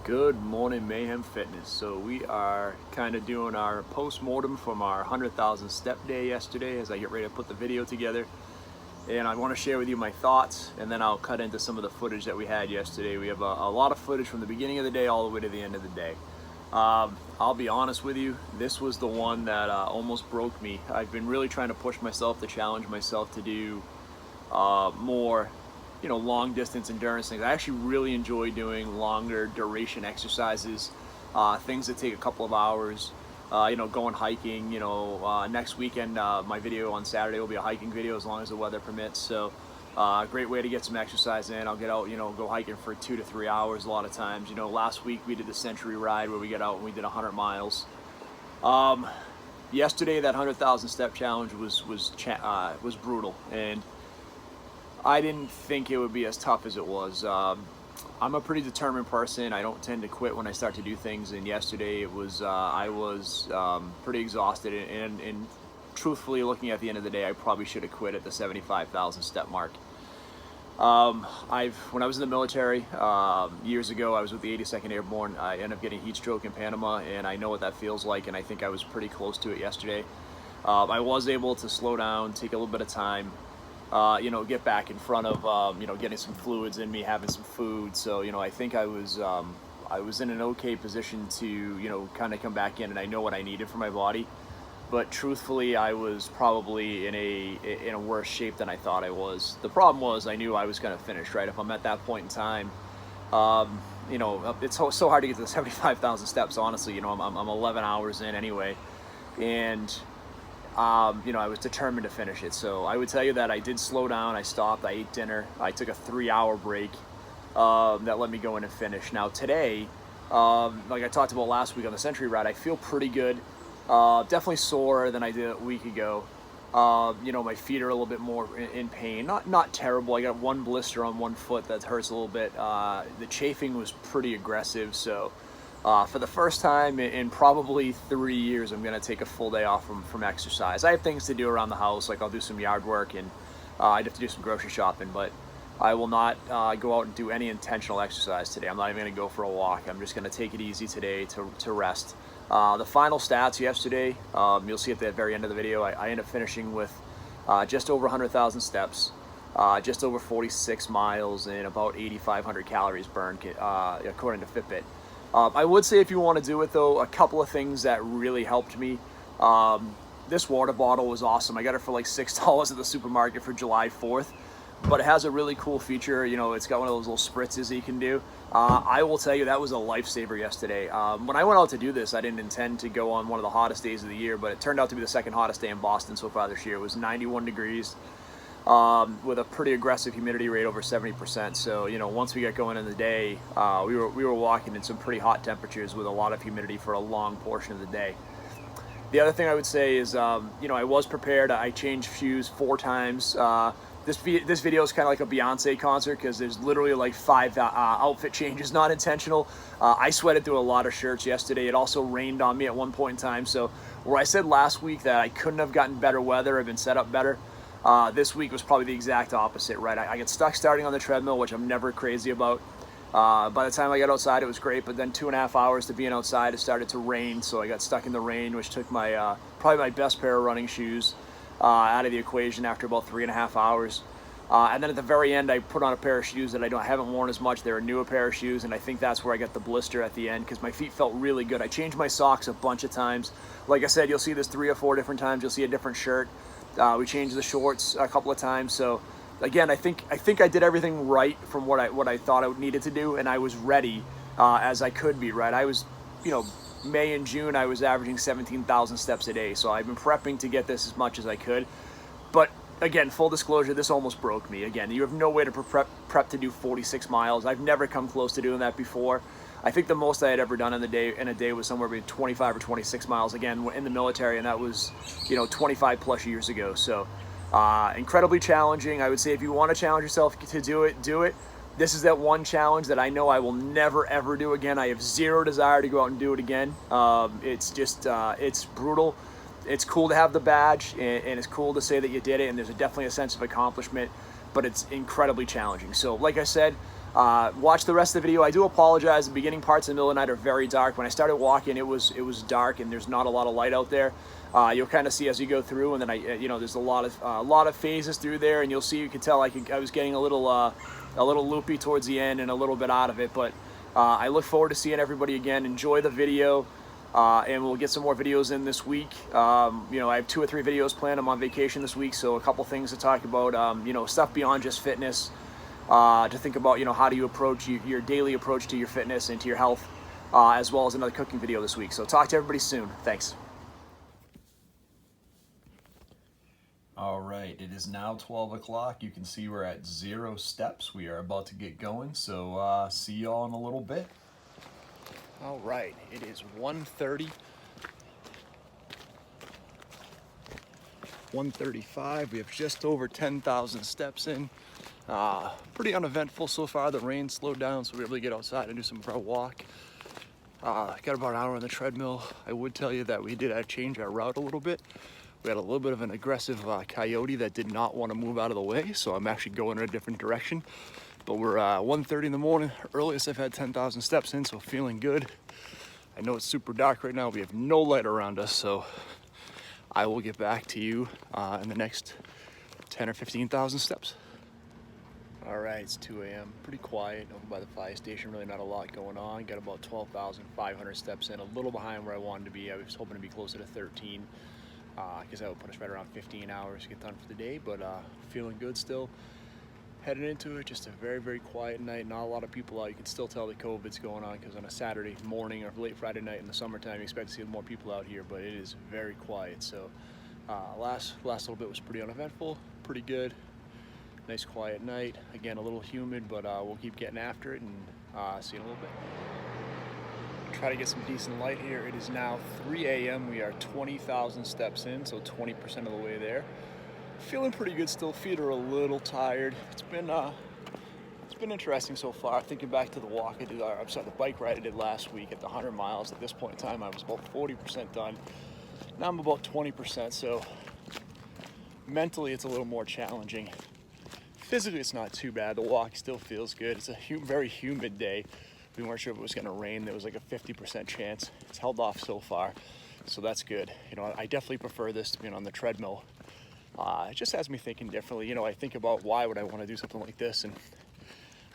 Good morning, Mayhem Fitness. So we are kind of doing our post-mortem from our 100,000 step day yesterday as I get ready to put the video together. And I want to share with you my thoughts, and then I'll cut into some of the footage that we had yesterday. We have a lot of footage from the beginning of the day all the way to the end of the day. I'll be honest with you, this was the one that almost broke me. I've been really trying to push myself to challenge myself to do more long distance endurance things. I actually really enjoy doing longer duration exercises, things that take a couple of hours, going hiking. Next weekend, my video on Saturday will be a hiking video as long as the weather permits. So great way to get some exercise in. I'll get out, go hiking for 2 to 3 hours a lot of times. Last week we did the Century Ride where we get out and we did 100 miles. Yesterday that 100,000 step challenge was brutal, and I didn't think it would be as tough as it was. I'm a pretty determined person. I don't tend to quit when I start to do things, and yesterday it was I was pretty exhausted, and truthfully, looking at the end of the day, I probably should have quit at the 75,000 step mark. When I was in the military years ago, I was with the 82nd Airborne. I ended up getting heat stroke in Panama, and I know what that feels like, and I think I was pretty close to it yesterday. I was able to slow down, take a little bit of time, get back in front of, getting some fluids in me, having some food. So, I think I was in an okay position to, kind of come back in, and I know what I needed for my body. But truthfully, I was probably in a worse shape than I thought I was. The problem was I knew I was going to finish, right? If I'm at that point in time, it's so hard to get to the 75,000 steps, honestly. I'm 11 hours in anyway. And I was determined to finish it. So I would tell you that I did slow down. I stopped, I ate dinner, I took a 3-hour break that let me go in and finish. Now today, like I talked about last week on the Century Ride, I feel pretty good. Definitely sore than I did a week ago. My feet are a little bit more in pain. Not terrible. I got one blister on one foot that hurts a little bit. The chafing was pretty aggressive, so for the first time in probably 3 years, I'm going to take a full day off from exercise. I have things to do around the house, like I'll do some yard work, and I'd have to do some grocery shopping, but I will not go out and do any intentional exercise today. I'm not even going to go for a walk. I'm just going to take it easy today to rest. The final stats yesterday, you'll see at the very end of the video, I ended up finishing with just over 100,000 steps, just over 46 miles, and about 8,500 calories burned, according to Fitbit. I would say if you want to do it though, a couple of things that really helped me. This water bottle was awesome. I got it for like $6 at the supermarket for July 4th, but it has a really cool feature. It's got one of those little spritzes that you can do. I will tell you that was a lifesaver yesterday. When I went out to do this, I didn't intend to go on one of the hottest days of the year, but it turned out to be the second hottest day in Boston so far this year. It was 91 degrees. With a pretty aggressive humidity rate over 70%. So, once we got going in the day, we were walking in some pretty hot temperatures with a lot of humidity for a long portion of the day. The other thing I would say is, I was prepared. I changed shoes 4 times. This video is kind of like a Beyonce concert because there's literally like 5 outfit changes, not intentional. I sweated through a lot of shirts yesterday. It also rained on me at one point in time. So where I said last week that I couldn't have gotten better weather or been set up better, this week was probably the exact opposite, right? I get stuck starting on the treadmill, which I'm never crazy about. By the time I got outside, it was great, but then 2.5 hours to being outside, it started to rain, so I got stuck in the rain, which took my probably my best pair of running shoes out of the equation after about 3.5 hours. And then at the very end, I put on a pair of shoes that I haven't worn as much. They're a newer pair of shoes, and I think that's where I got the blister at the end because my feet felt really good. I changed my socks a bunch of times. Like I said, you'll see this 3 or 4 different times. You'll see a different shirt. We changed the shorts a couple of times. So again, I think I did everything right from what I thought I needed to do, and I was ready as I could be, right? I was, May and June, I was averaging 17,000 steps a day. So I've been prepping to get this as much as I could. But again, full disclosure, this almost broke me. Again, you have no way to prep to do 46 miles. I've never come close to doing that before. I think the most I had ever done in a day was somewhere between 25 or 26 miles, again, in the military, and that was, 25 plus years ago. So incredibly challenging. I would say if you want to challenge yourself to do it. This is that one challenge that I know I will never, ever do again. I have zero desire to go out and do it again. It's just, it's brutal. It's cool to have the badge, and it's cool to say that you did it, and there's definitely a sense of accomplishment, but it's incredibly challenging. So like I said, Watch the rest of the video. I do apologize. The beginning parts in the middle of the night are very dark. When I started walking, it was dark and there's not a lot of light out there. You'll kind of see as you go through, and then there's a lot of phases through there, and you'll see. You can tell I was getting a little loopy towards the end and a little bit out of it. But I look forward to seeing everybody again. Enjoy the video. And we'll get some more videos in this week. I have 2 or 3 videos planned. I'm on vacation this week, so a couple things to talk about. Stuff beyond just fitness. To think about, how do you approach your daily approach to your fitness and to your health, as well as another cooking video this week. So talk to everybody soon. Thanks. All right, it is now 12 o'clock. You can see we're at 0 steps. We are about to get going, so see y'all in a little bit. All right, it is 1:30. 1:35. We have just over 10,000 steps in. Pretty uneventful so far. The rain slowed down, so we were able to get outside and do some of our walk. Got about an hour on the treadmill. I would tell you that we did change our route a little bit. We had a little bit of an aggressive coyote that did not want to move out of the way, so I'm actually going in a different direction. But we're 1:30 in the morning, earliest I've had 10,000 steps in, so feeling good. I know it's super dark right now. We have no light around us, so I will get back to you in the next 10 or 15,000 steps. All right, it's 2 a.m. Pretty quiet over by the fire station. Really not a lot going on. Got about 12,500 steps in, a little behind where I wanted to be. I was hoping to be closer to 13 because that would put us right around 15 hours to get done for the day, but feeling good still. Heading into it, just a very, very quiet night. Not a lot of people out. You can still tell that COVID's going on because on a Saturday morning or late Friday night in the summertime, you expect to see more people out here, but it is very quiet. So last little bit was pretty uneventful, pretty good. Nice quiet night. Again, a little humid, but we'll keep getting after it and see you in a little bit. Try to get some decent light here. It is now 3 a.m. We are 20,000 steps in, so 20% of the way there. Feeling pretty good still. Feet are a little tired. It's been interesting so far. Thinking back to the walk I did, the bike ride I did last week at the 100 miles. At this point in time, I was about 40% done. Now I'm about 20%, so mentally it's a little more challenging. Physically it's not too bad. The walk still feels good. It's a very humid day. We weren't sure if it was going to rain. There was like a 50% chance. It's held off so far, so that's good. I definitely prefer this to being on the treadmill. It just has me thinking differently. I think about why would I want to do something like this, and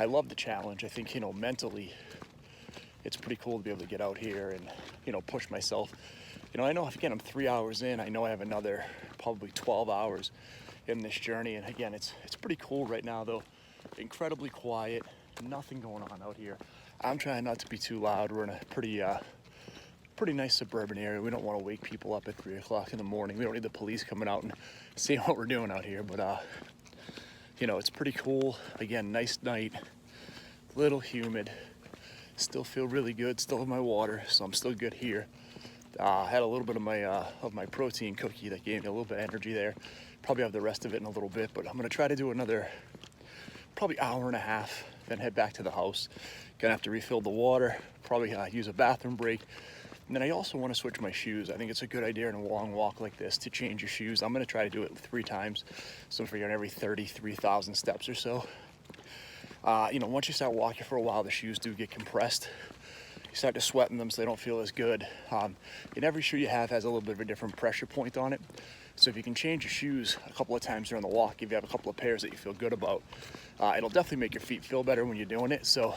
I love the challenge. I think, mentally it's pretty cool to be able to get out here and, push myself. I know, again, I'm 3 hours in. I know I have another probably 12 hours in this journey, and again, it's pretty cool right now, though. Incredibly quiet, nothing going on out here. I'm trying not to be too loud. We're in a pretty nice suburban area. We don't want to wake people up at 3 o'clock in the morning. We don't need the police coming out and seeing what we're doing out here, but it's pretty cool. Again, nice night, little humid, still feel really good, still have my water, so I'm still good here. Had a little bit of my protein cookie that gave me a little bit of energy there. Probably have the rest of it in a little bit, but I'm gonna try to do another probably hour and a half, then head back to the house. Gonna have to refill the water, probably use a bathroom break. And then I also want to switch my shoes. I think it's a good idea in a long walk like this to change your shoes. I'm going to try to do it 3 times. So for every 33,000 steps or so. Once you start walking for a while, the shoes do get compressed. You start to sweat in them, so they don't feel as good. And every shoe you have has a little bit of a different pressure point on it. So if you can change your shoes a couple of times during the walk, if you have a couple of pairs that you feel good about, it'll definitely make your feet feel better when you're doing it. So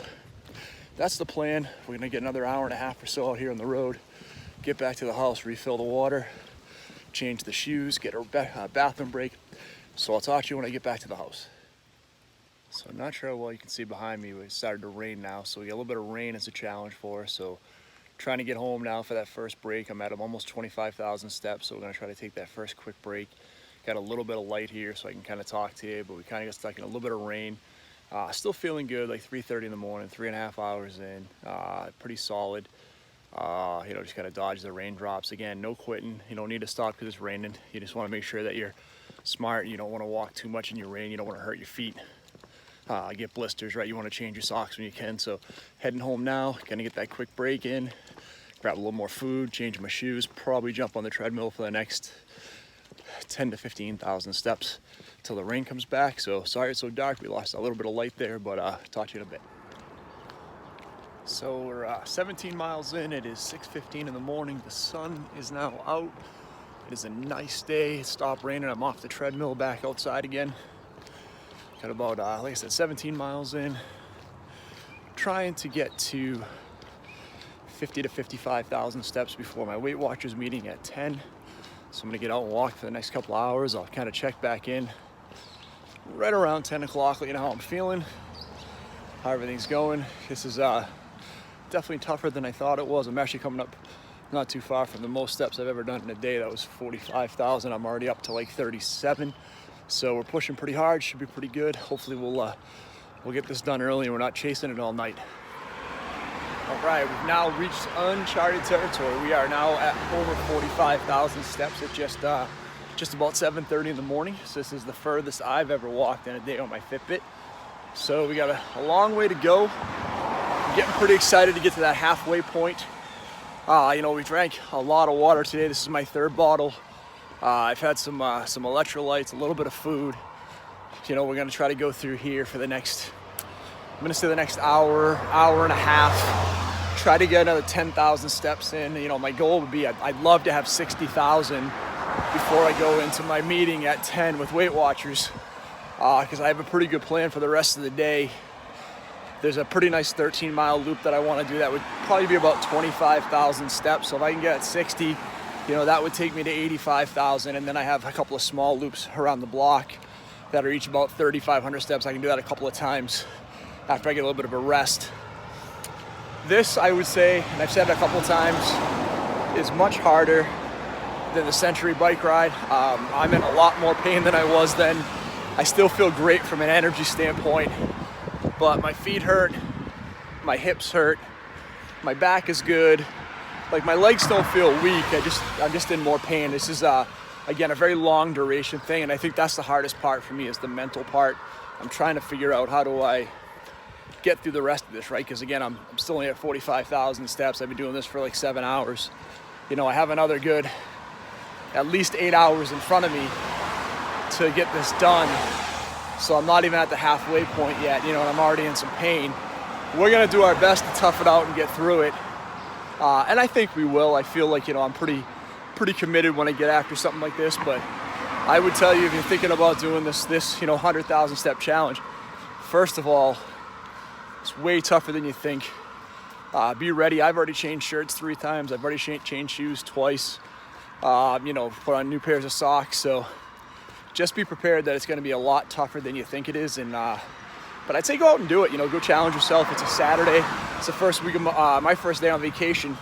that's the plan. We're gonna get another hour and a half or so out here on the road, get back to the house, refill the water, change the shoes, get a bathroom break. So I'll talk to you when I get back to the house. So I'm not sure how well you can see behind me, but it started to rain now. So we got a little bit of rain as a challenge for us. So trying to get home now for that first break. I'm at almost 25,000 steps, so we're gonna try to take that first quick break. Got a little bit of light here so I can kind of talk to you, but we kind of got stuck in a little bit of rain. Still feeling good, like 3:30 in the morning, 3.5 hours in, pretty solid. Just gotta dodge the raindrops. Again, no quitting. You don't need to stop because it's raining. You just wanna make sure that you're smart. You don't wanna walk too much in your rain. You don't wanna hurt your feet. Get blisters, right? You wanna change your socks when you can. So heading home now, gonna get that quick break in, grab a little more food, change my shoes, probably jump on the treadmill for the next 10 to 15,000 steps till the rain comes back. So sorry it's so dark. We lost a little bit of light there, but talk to you in a bit. So we're 17 miles in. It is 6:15 in the morning. The sun is now out. It is a nice day. It stopped raining. I'm off the treadmill back outside again. Got about, like I said, 17 miles in. Trying to get to 50 to 55,000 steps before my Weight Watchers meeting at 10. So I'm gonna get out and walk for the next couple hours. I'll kind of check back in right around 10 o'clock, let you know how I'm feeling, how everything's going. This is definitely tougher than I thought it was. I'm actually coming up not too far from the most steps I've ever done in a day. That was 45,000. I'm already up to like 37. So we're pushing pretty hard, should be pretty good. Hopefully we'll get this done early and we're not chasing it all night. All right, we've now reached uncharted territory. We are now at over 45,000 steps at just about 7:30 in the morning. So this is the furthest I've ever walked in a day on my Fitbit. So we got a long way to go. I'm getting pretty excited to get to that halfway point. We drank a lot of water today. This is my third bottle. I've had some electrolytes, a little bit of food. We're gonna try to go through here for the next, I'm gonna say the next hour and a half. Try to get another 10,000 steps in. My goal would be, I'd love to have 60,000 before I go into my meeting at 10 with Weight Watchers, because I have a pretty good plan for the rest of the day. There's a pretty nice 13-mile loop that I want to do that would probably be about 25,000 steps. So if I can get 60, that would take me to 85,000. And then I have a couple of small loops around the block that are each about 3,500 steps. I can do that a couple of times after I get a little bit of a rest. This, I would say, and I've said it a couple of times, is much harder than the Century bike ride. I'm in a lot more pain than I was then. I still feel great from an energy standpoint, but my feet hurt, my hips hurt, my back is good. Like, my legs don't feel weak. I'm just in more pain. This is again a very long duration thing, and I think that's the hardest part for me, is the mental part. I'm trying to figure out, how do I get through the rest of this, right? Because again, I'm still only at 45,000 steps. I've been doing this for like 7 hours. I have another good at least 8 hours in front of me to get this done. So I'm not even at the halfway point yet, and I'm already in some pain. We're gonna do our best to tough it out and get through it. And I think we will. I feel like, I'm pretty committed when I get after something like this, but I would tell you, if you're thinking about doing this 100,000 step challenge, first of all, it's way tougher than you think. Be ready. I've already changed shirts 3 times. I've already changed shoes twice. Put on new pairs of socks. So just be prepared that it's going to be a lot tougher than you think it is. But I'd say go out and do it. Go challenge yourself. It's a Saturday. It's the first week of my first day on vacation.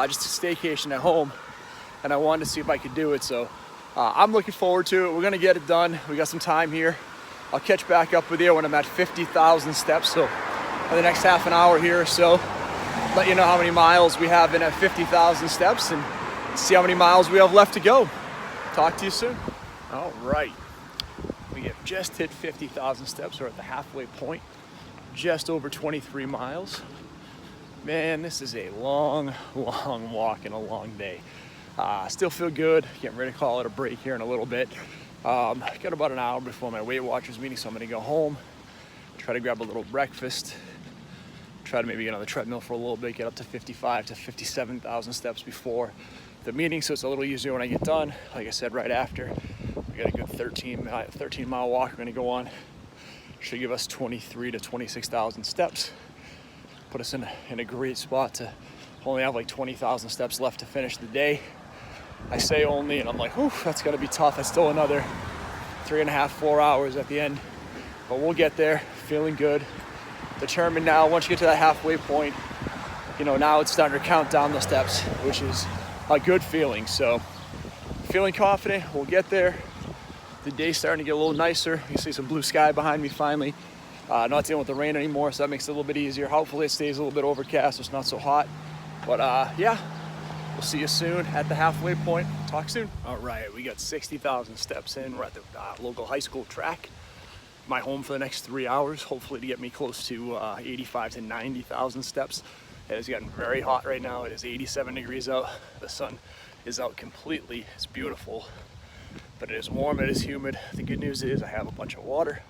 Just a staycation at home, and I wanted to see if I could do it. So I'm looking forward to it. We're going to get it done. We got some time here. I'll catch back up with you when I'm at 50,000 steps. So for the next half an hour here or so, let you know how many miles we have in at 50,000 steps and see how many miles we have left to go. Talk to you soon. All right. We have just hit 50,000 steps. We're at the halfway point, just over 23 miles. Man, this is a long walk and a long day. Still feel good. Getting ready to call it a break here in a little bit. Got about an hour before my Weight Watchers meeting, so I'm gonna go home, try to grab a little breakfast, try to maybe get on the treadmill for a little bit, get up to 55 to 57,000 steps before the meeting, so it's a little easier when I get done. Like I said, right after, we got a good 13-mile walk we're gonna go on. Should give us 23 to 26,000 steps. Put us in a great spot to only have like 20,000 steps left to finish the day. I say only, and I'm like, whew, that's gonna be tough. That's still another 3.5, 4 hours at the end, but we'll get there. Feeling good, determined now. Once you get to that halfway point, now it's starting to count down the steps, which is a good feeling. So feeling confident, we'll get there. The day's starting to get a little nicer. You see some blue sky behind me finally. Not dealing with the rain anymore, so that makes it a little bit easier. Hopefully it stays a little bit overcast, so it's not so hot. But yeah, we'll see you soon at the halfway point. Talk soon. All right, we got 60,000 steps in. We're at the local high school track. My home for the next 3 hours, hopefully to get me close to 85 to 90,000 steps. It has gotten very hot right now. It is 87 degrees out. The sun is out completely. It's beautiful, but it is warm, it is humid. The good news is I have a bunch of water.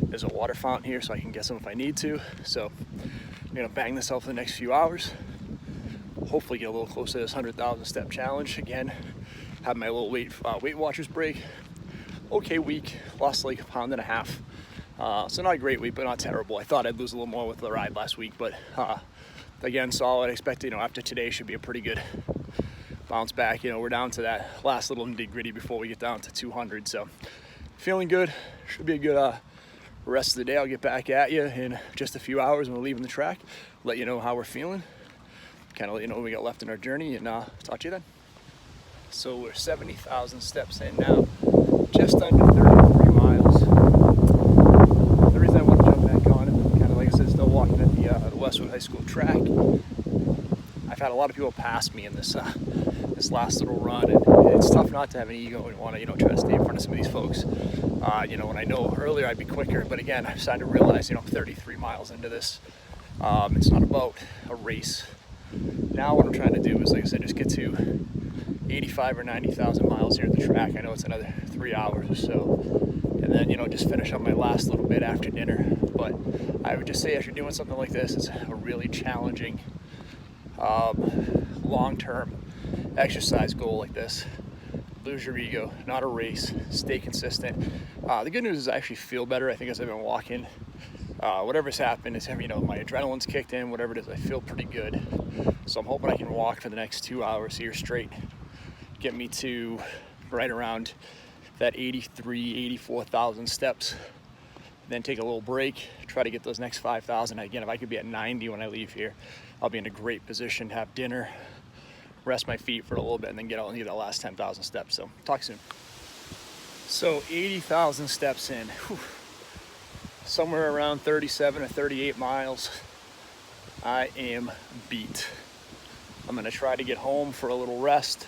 There's a water fountain here, so I can get some if I need to. So I'm gonna bang this out for the next few hours. Hopefully get a little closer to this 100,000 step challenge. Again, have my little Weight Watchers break. Okay week, lost like 1.5 pounds. So not a great week, but not terrible. I thought I'd lose a little more with the ride last week, but again, solid. I expect, after today should be a pretty good bounce back. We're down to that last little nitty gritty before we get down to 200. So feeling good. Should be a good rest of the day. I'll get back at you in just a few hours when we're leaving the track. Let you know how we're feeling. Kind of let you know what we got left in our journey, and talk to you then. So we're 70,000 steps in now, just under 33 miles. The reason I want to jump back on it, kind of like I said, still walking at the Westwood High School track. I've had a lot of people pass me in this last little run, and it's tough not to have an ego and want to try to stay in front of some of these folks. And I know earlier I'd be quicker, but again, I'm starting to realize 33 miles into this, it's not about a race. Now what I'm trying to do is, like I said, just get to 85 or 90,000 miles here at the track. I know it's another 3 hours or so, and then just finish up my last little bit after dinner. But I would just say, if you're doing something like this, it's a really challenging long-term exercise goal like this. Lose your ego, not a race. Stay consistent. The good news is I actually feel better. I think as I've been walking, whatever's happened is, my adrenaline's kicked in, whatever it is, I feel pretty good. So I'm hoping I can walk for the next 2 hours here straight, get me to right around that 84,000 steps, then take a little break, try to get those next 5,000. Again, if I could be at 90 when I leave here, I'll be in a great position to have dinner, rest my feet for a little bit, and then get out and get that last 10,000 steps. So talk soon. So 80,000 steps in. Whew. Somewhere around 37 or 38 miles. I am beat. I'm gonna try to get home for a little rest.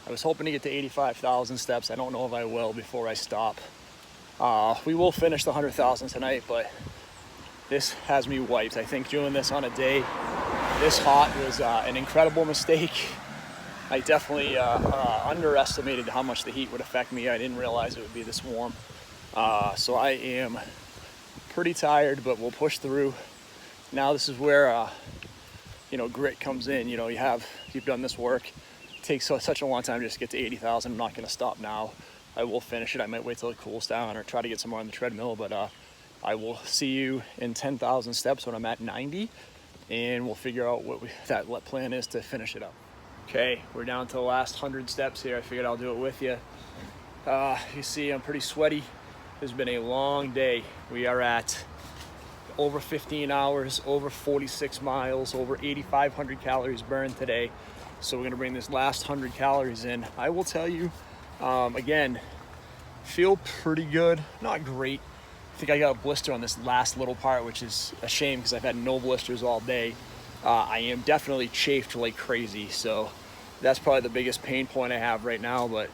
I was hoping to get to 85,000 steps. I don't know if I will before I stop. We will finish the 100,000 tonight, but this has me wiped. I think doing this on a day this hot was an incredible mistake. I definitely underestimated how much the heat would affect me. I didn't realize it would be this warm. So I am pretty tired, but we'll push through. Now this is where grit comes in. You've done this work. It takes such a long time just to get to 80,000. I'm not going to stop now. I will finish it. I might wait till it cools down or try to get some more on the treadmill, but I will see you in 10,000 steps when I'm at 90, and we'll figure out what that plan is to finish it up. Okay, we're down to the last 100 steps here. I figured I'll do it with you. You see, I'm pretty sweaty. It's been a long day. We are at over 15 hours, over 46 miles, over 8,500 calories burned today. So we're gonna bring this last 100 calories in. I will tell you, again, feel pretty good, not great. I think I got a blister on this last little part, which is a shame because I've had no blisters all day. I am definitely chafed like crazy, so that's probably the biggest pain point I have right now, but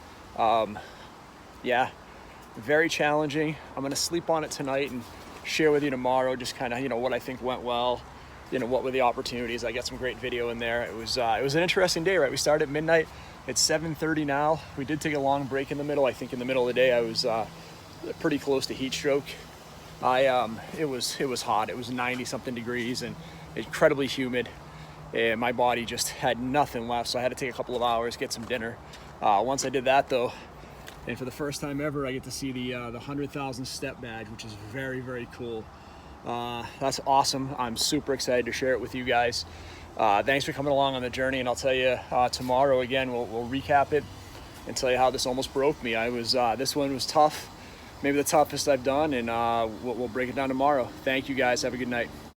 yeah, very challenging. I'm gonna sleep on it tonight and share with you tomorrow just kind of what I think went well, what were the opportunities. I got some great video in there. It was an interesting day, right? We started at midnight. It's 7:30 now. We did take a long break in the middle. I think in the middle of the day I was pretty close to heat stroke. It was hot. It was 90 something degrees and incredibly humid, and my body just had nothing left, so I had to take a couple of hours, get some dinner. Once I did that though, and for the first time ever, I get to see the 100,000 step badge, which is very, very cool. That's awesome. I'm super excited to share it with you guys. Thanks for coming along on the journey, and I'll tell you tomorrow again, we'll recap it and tell you how this almost broke me. This one was tough, maybe the toughest I've done, and we'll break it down tomorrow. Thank you guys. Have a good night.